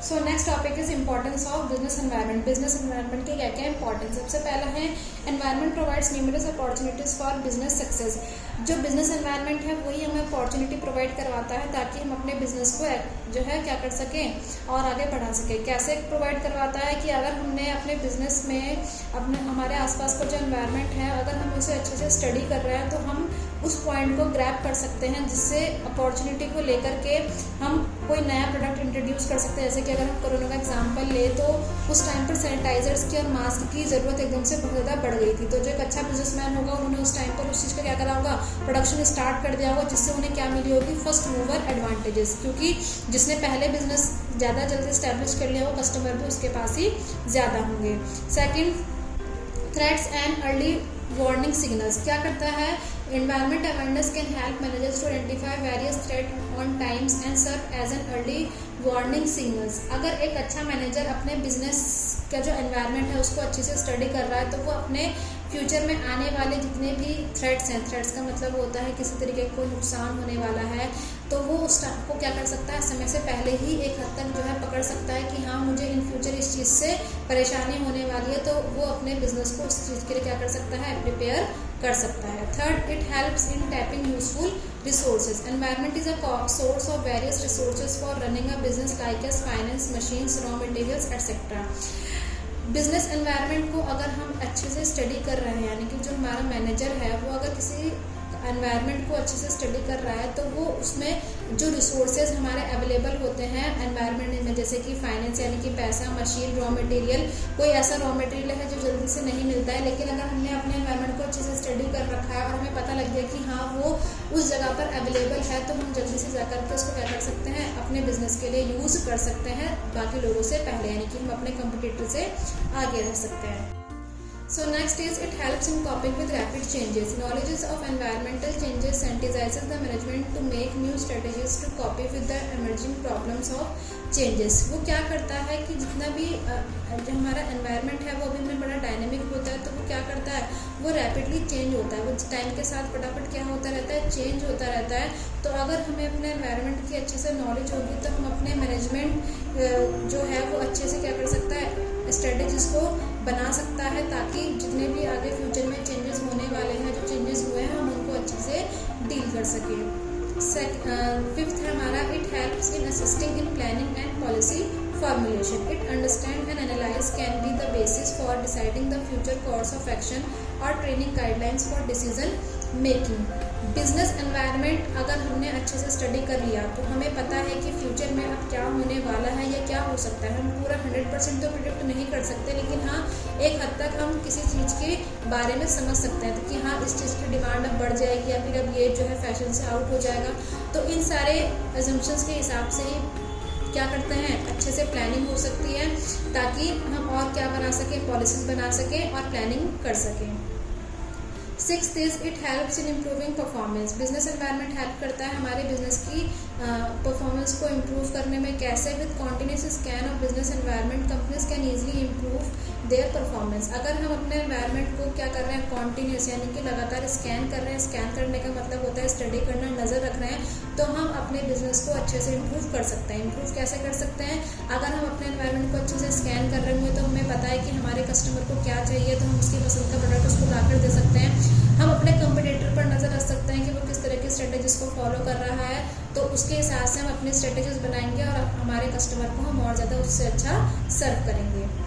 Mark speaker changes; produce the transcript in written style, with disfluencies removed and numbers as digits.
Speaker 1: So next topic is importance of business environment. Business environment के क्या क्या importance. सबसे पहला है environment provides numerous opportunities for business success. जो बिजनेस एनवायरनमेंट है वही हमें अपॉर्चुनिटी प्रोवाइड करवाता है ताकि हम अपने बिजनेस को जो है क्या कर सकें और आगे बढ़ा सकें। कैसे प्रोवाइड करवाता है कि अगर हमने अपने बिजनेस में अपने हमारे आसपास का जो एनवायरनमेंट है अगर हम उसे अच्छे से स्टडी कर रहे हैं तो हम उस पॉइंट को ग्रैब कर सकते हैं, जिससे अपॉर्चुनिटी को लेकर के हम कोई नया प्रोडक्ट इंट्रोड्यूस कर सकते हैं। जैसे कि अगर हम कोरोना का एग्जांपल ले तो उस टाइम पर सैनिटाइजर्स की और मास्क की ज़रूरत एकदम से बहुत ज़्यादा बढ़ गई थी। तो जो एक अच्छा बिजनेसमैन होगा उन्होंने उस टाइम पर उस चीज़ का क्या करा होगा, प्रोडक्शन स्टार्ट कर दिया होगा, जिससे उन्हें क्या मिली होगी, फर्स्ट मूवर एडवांटेजेस। क्योंकि जिसने पहले बिजनेस ज़्यादा जल्दी स्टैब्लिश कर लिया हो कस्टमर भी उसके पास ही ज़्यादा होंगे। Second, threats and early warning signals. क्या करता है, environment awareness can help managers to identify various threat on times and serve as an early warning signals. अगर एक अच्छा मैनेजर अपने बिजनेस का जो एनवायरनमेंट है उसको अच्छे से स्टडी कर रहा है तो वो अपने फ्यूचर में आने वाले जितने भी थ्रेट्स हैं, थ्रेट्स का मतलब होता है किसी तरीके का कोई नुकसान होने वाला है, तो वो उस को क्या कर सकता है, समय से पहले ही एक हद तक जो है पकड़ सकता है कि हाँ मुझे इन फ्यूचर इस चीज़ से परेशानी होने वाली है, तो वो अपने बिजनेस को उस चीज़ के लिए क्या कर सकता है, प्रिपेयर कर सकता है। Third, it helps in tapping useful resources. Environment is a source of various resources for running a business like S finance, machines, raw materials etcetera. Business environment को अगर हम अच्छे से स्टडी कर रहे हैं, यानी कि जो हमारा मैनेजर है वो अगर किसी एनवायरनमेंट को अच्छे से स्टडी कर रहा है तो वो उसमें जो रिसोर्सेज हमारे अवेलेबल होते हैं एनवायरनमेंट में, जैसे कि फाइनेंस यानी कि पैसा, मशीन, रॉ मटेरियल, कोई ऐसा रॉ मटेरियल है जो जल्दी से नहीं मिलता है, लेकिन अगर हमने अपने एनवायरनमेंट को अच्छे से स्टडी कर रखा है और हमें पता लग गया कि हाँ वो उस जगह पर अवेलेबल है, तो हम जल्दी से जाकर के उसको क्या कर सकते हैं, अपने बिजनेस के लिए यूज़ कर सकते हैं बाकी लोगों से पहले, यानी कि हम अपने कंपटीटर से आगे रह सकते हैं। So next is it helps in coping with rapid changes. Knowledge of environmental changes sensitizes the management to make new strategies to cope with the emerging problems of changes. वो क्या करता है कि जितना भी जो हमारा एनवायरनमेंट है वो अभी में बड़ा डायनेमिक होता है, तो वो क्या करता है, वो रैपिडली चेंज होता है, वो टाइम के साथ फटाफट क्या होता रहता है, चेंज होता रहता है। तो अगर हमें अपने एनवायरनमेंट की अच्छे से नॉलेज होगी तो हम अपने मैनेजमेंट जो है वो अच्छे से क्या कर सकता है, स्ट्रेटेजीज को बना सकता है, ताकि जितने भी आगे फ्यूचर में चेंजेस होने वाले हैं, जो चेंजेस हुए हैं, हम उनको अच्छे से डील कर सकें। फिफ्थ है हमारा, it helps in assisting in planning and policy formulation. It understand and analyze can be the basis for deciding the future course of action or training guidelines for decision making. Business environment अगर हमने अच्छे से study कर लिया तो हमें पता है कि फ्यूचर में अब क्या होने वाला है या क्या हो सकता है। हम पूरा 100% तो प्रिडिक्ट नहीं कर सकते, लेकिन हाँ एक हद तक हम किसी चीज़ के बारे में समझ सकते हैं, तो कि हाँ इस चीज़ की डिमांड अब बढ़ जाएगी या फिर अब ये जो है फैशन से आउट हो जाएगा। तो इन सारे अजम्पशंस के हिसाब से ही क्या करते हैं, अच्छे से प्लानिंग हो सकती है, ताकि हम और क्या बना सकें, पॉलिसीज बना सकें और प्लानिंग कर सकें। Sixth is it helps in improving performance. Business environment help करता है हमारे बिजनेस की परफॉर्मेंस को इम्प्रूव करने में। कैसे, with continuous scan of business environment companies can easily improve their performance. अगर हम अपने एनवायरनमेंट को क्या कर रहे हैं, कॉन्टिन्यूस यानी कि लगातार स्कैन कर रहे हैं, स्कैन करने का मतलब होता है स्टडी करना, नज़र रख रहे हैं, तो हम अपने बिजनेस को अच्छे से इम्प्रूव कर सकते हैं। इम्प्रूव कैसे कर सकते हैं, अगर हम अपने एनवायरनमेंट को अच्छे से स्कैन कर रहे होंगे तो हमें पता है कि हमारे कस्टमर को क्या चाहिए, तो हम उसकी पसंद का प्रोडक्ट उसको लाकर दे सकते हैं। हम अपने कंपटीटर पर नज़र रख सकते हैं कि वो किस तरह की स्ट्रेटेजीज को फॉलो कर रहा है, तो उसके हिसाब से हम अपनी स्ट्रेटेजीज बनाएंगे और हमारे कस्टमर को हम और ज़्यादा उससे अच्छा सर्व करेंगे।